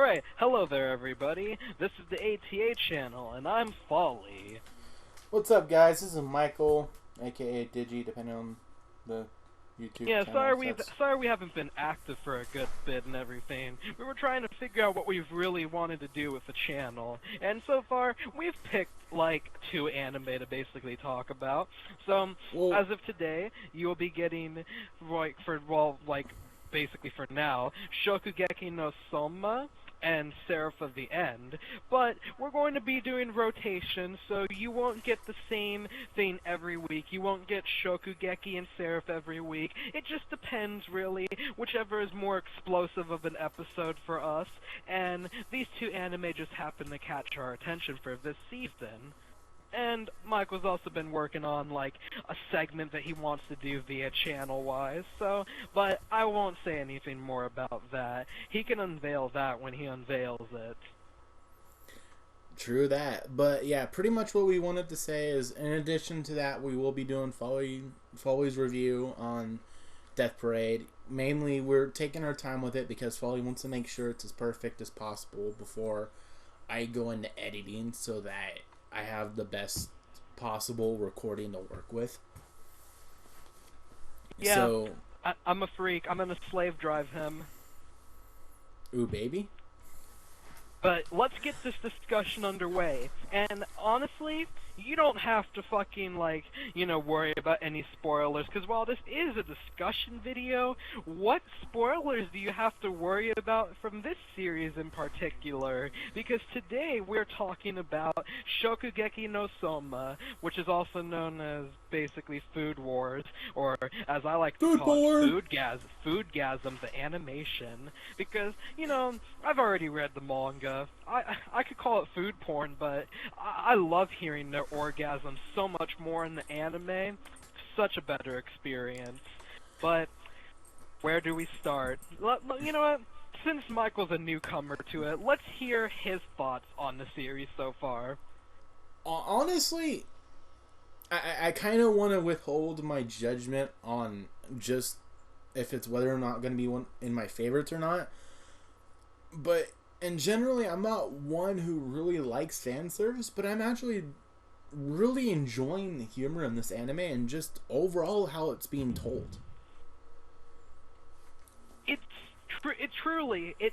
Alright, hello there everybody. This is the ATA channel, and I'm Fally. What's up, guys? This is Michael, aka Digi, depending on the YouTube Yeah, channel. sorry we haven't been active for a good bit and everything. We were trying to figure out what we really wanted to do with the channel, and so far we've picked like 2 anime to basically talk about. So as of today, you'll be getting basically for now, Shougeki No Soma and Seraph of the End, but we're going to be doing rotation, so you won't get the same thing every week. You won't get Shokugeki and Seraph every week. It just depends, really, whichever is more explosive of an episode for us, and these 2 anime just happen to catch our attention for this season. And Michael's also been working on, like, a segment that he wants to do via channel-wise, but I won't say anything more about that. He can unveil that when he unveils it. True that. But, yeah, pretty much what we wanted to say is, in addition to that, we will be doing Folly's review on Death Parade. Mainly, we're taking our time with it because Fally wants to make sure it's as perfect as possible before I go into editing so that I have the best possible recording to work with. Yeah, so, I'm a freak. I'm gonna slave drive him. Ooh, baby. But let's get this discussion underway. And honestly, you don't have to fucking, worry about any spoilers, because while this is a discussion video, what spoilers do you have to worry about from this series in particular? Because today we're talking about Shougeki no Soma, which is also known as basically Food Wars, or as I like to call it, Foodgasm, the animation. Because, I've already read the manga. I could call it food porn, but I love hearing their orgasms so much more in the anime. Such a better experience. But where do we start? You know what? Since Michael's a newcomer to it, let's hear his thoughts on the series so far. Honestly, I kind of want to withhold my judgment on just if it's whether or not going to be one in my favorites or not. But and generally, I'm not one who really likes fan service, but I'm actually really enjoying the humor in this anime and just overall how it's being told. It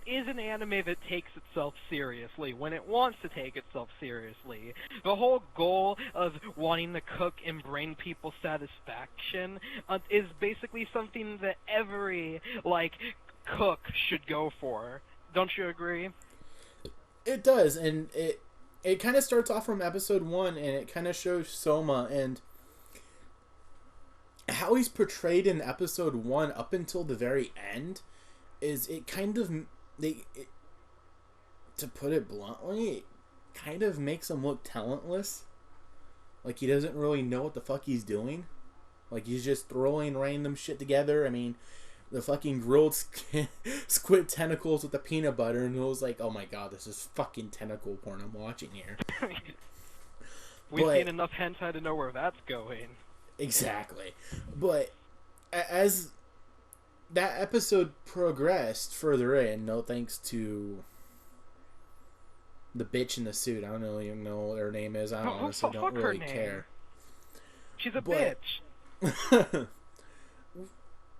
is an anime that takes itself seriously when it wants to take itself seriously. The whole goal of wanting to cook and bring people satisfaction is basically something that every, cook should go for. Don't you agree? It does, and it kind of starts off from episode 1, and it kind of shows Soma and how he's portrayed in episode 1 up until the very end. Is it kind of to put it bluntly, it kind of makes him look talentless. Like he doesn't really know what the fuck he's doing. Like he's just throwing random shit together. I mean, the fucking grilled squid tentacles with the peanut butter, and it was like, oh my god, this is fucking tentacle porn I'm watching here. We've seen enough hentai to know where that's going. Exactly. But as that episode progressed further in, no thanks to the bitch in the suit. I don't even know what her name is. I honestly don't really care. She's a bitch.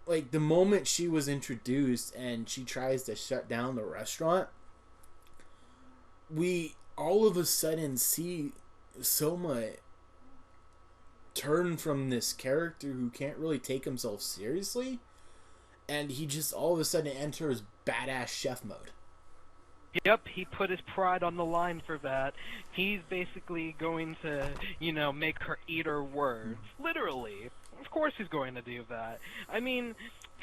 Like, the moment she was introduced and she tries to shut down the restaurant, we all of a sudden see Soma turn from this character who can't really take himself seriously, and he just all of a sudden enters badass chef mode. Yep, he put his pride on the line for that. He's basically going to, make her eat her words. Literally. Of course he's going to do that. I mean,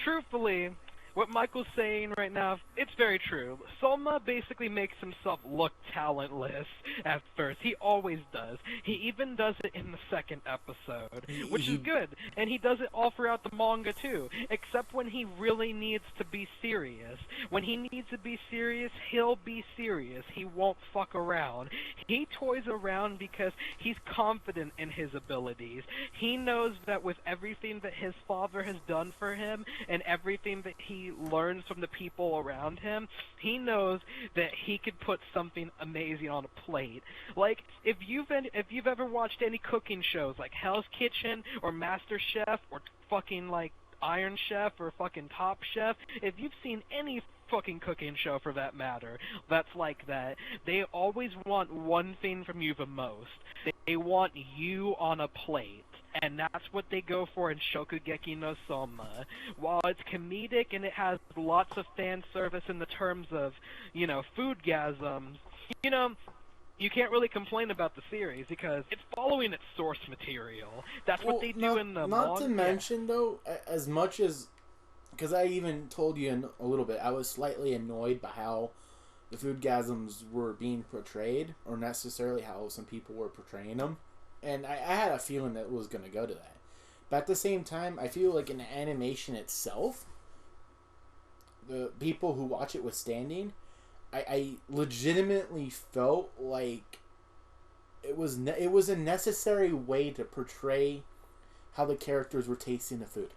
truthfully, what Michael's saying right now, it's very true. Soma basically makes himself look talentless at first. He always does. He even does it in the second episode, which is good. And he does it all throughout the manga too, except when he really needs to be serious. When he needs to be serious, he'll be serious. He won't fuck around. He toys around because he's confident in his abilities. He knows that with everything that his father has done for him and everything that he he learns from the people around him, he knows that he could put something amazing on a plate. Like, if you've ever watched any cooking shows like Hell's Kitchen or Master Chef or fucking like Iron Chef or fucking Top Chef, if you've seen any fucking cooking show for that matter that's like that, they always want one thing from you the most. They want you on a plate. And that's what they go for in Shougeki No Soma. While it's comedic and it has lots of fan service in the terms of, you know, foodgasms, you know, you can't really complain about the series because it's following its source material. That's what they do in the manga. Not to mention, though, as much as... Because I even told you in a little bit, I was slightly annoyed by how the foodgasms were being portrayed, or necessarily how some people were portraying them. And I had a feeling that it was going to go to that. But at the same time, I feel like in the animation itself, the people who watch it withstanding, I legitimately felt like it was a necessary way to portray how the characters were tasting the food.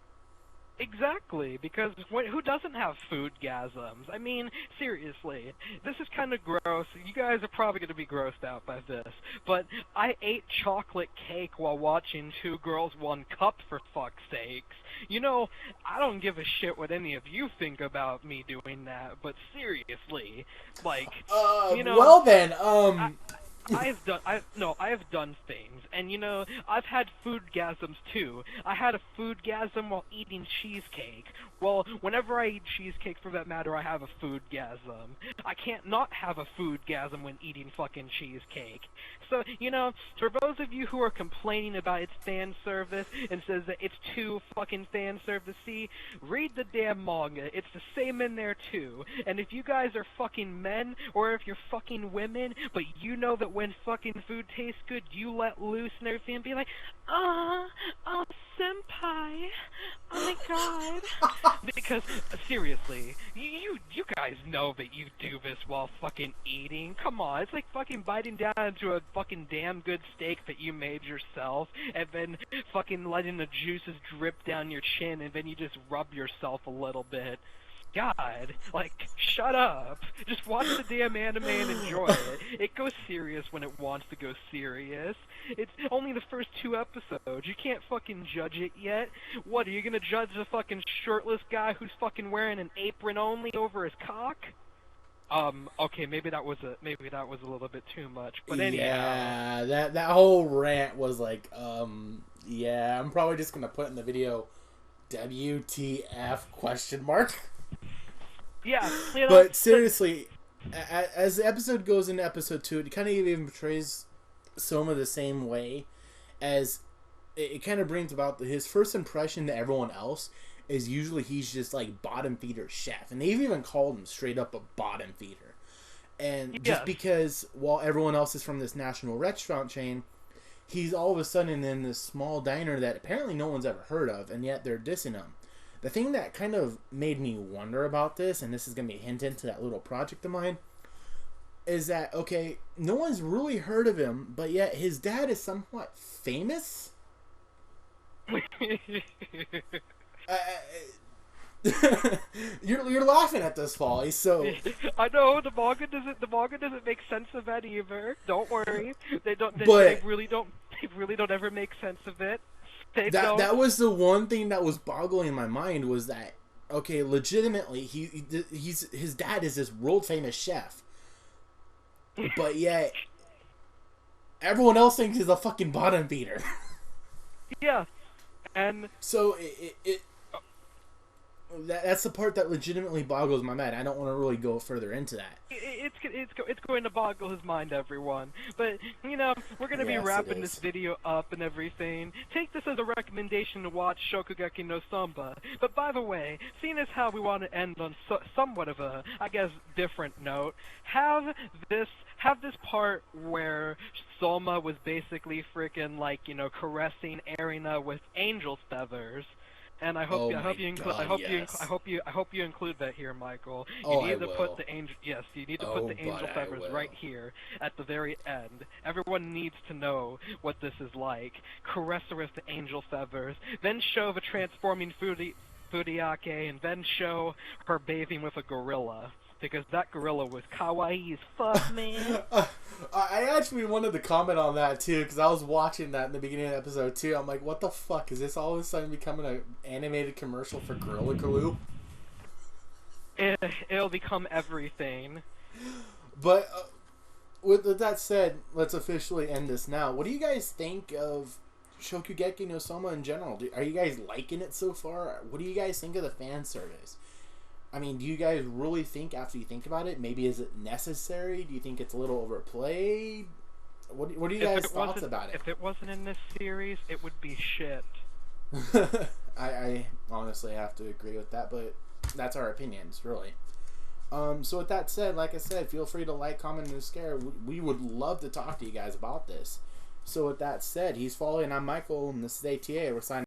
Exactly, because who doesn't have foodgasms? I mean, seriously, this is kind of gross. You guys are probably going to be grossed out by this, but I ate chocolate cake while watching Two Girls, One Cup, for fuck's sakes. You know, I don't give a shit what any of you think about me doing that, but seriously, like, you know... Well then, I have done things, and you know, I've had foodgasms too. I had a foodgasm while eating cheesecake. Well, whenever I eat cheesecake, for that matter, I have a foodgasm. I can't not have a foodgasm when eating fucking cheesecake. So, you know, for those of you who are complaining about its fan service and says that it's too fucking fan service-y, read the damn manga. It's the same in there too. And if you guys are fucking men, or if you're fucking women, but you know that when fucking food tastes good, you let loose and everything and be like, oh, senpai, oh my god. Because, seriously, you guys know that you do this while fucking eating. Come on, it's like fucking biting down into a fucking damn good steak that you made yourself, and then fucking letting the juices drip down your chin, and then you just rub yourself a little bit. God, like, shut up. Just watch the damn anime and enjoy it. It goes serious when it wants to go serious. It's only the first 2 episodes. You can't fucking judge it yet. What, are you gonna judge the fucking shirtless guy who's fucking wearing an apron only over his cock? Okay, maybe that was a little bit too much, but anyhow. Yeah, that whole rant was like, yeah, I'm probably just gonna put in the video, WTF question mark. Yeah, you know, but seriously, as the episode goes into episode 2, it kind of even portrays Soma the same way, as it kind of brings about his first impression to everyone else is usually he's just like bottom feeder chef, and they've even called him straight up a bottom feeder. And just because while everyone else is from this national restaurant chain, he's all of a sudden in this small diner that apparently no one's ever heard of, and yet they're dissing him. The thing that kind of made me wonder about this, and this is going to be a hint into that little project of mine, is that, okay, no one's really heard of him, but yet his dad is somewhat famous? You're laughing at this, Fally, so... I know, the manga doesn't make sense of that either. Don't worry. They really don't ever make sense of it. That was the one thing that was boggling in my mind, was that, okay, legitimately, his dad is this world famous chef, but yet everyone else thinks he's a fucking bottom feeder. Yeah, and so that's the part that legitimately boggles my mind. I don't want to really go further into that. It's going to boggle his mind, everyone. But, you know, we're going to be wrapping this video up and everything. Take this as a recommendation to watch Shougeki No Soma. But by the way, seeing as how we want to end on somewhat of a, I guess, different note, have this part where Soma was basically freaking, like, you know, caressing Erina with angel's feathers. And I hope you include that here, Michael. You need to put the angel feathers right here at the very end. Everyone needs to know what this is like. Caress her with the angel feathers, then show the transforming food Furiake and then show her bathing with a gorilla. Because that gorilla was kawaii as fuck, man. I actually wanted to comment on that too, because I was watching that in the beginning of the episode too. I'm like, what the fuck? Is this all of a sudden becoming an animated commercial for Gorilla Glue? It'll become everything. But with that said, let's officially end this now. What do you guys think of Shougeki No Soma in general? Are you guys liking it so far? What do you guys think of the fan service? I mean, do you guys really think, after you think about it, maybe is it necessary? Do you think it's a little overplayed? What are you guys' thoughts about it? If it wasn't in this series, it would be shit. I honestly have to agree with that, but that's our opinions, really. So with that said, like I said, feel free to like, comment, and share. We would love to talk to you guys about this. So with that said, he's Fally and I'm Michael, and this is ATA. We're signing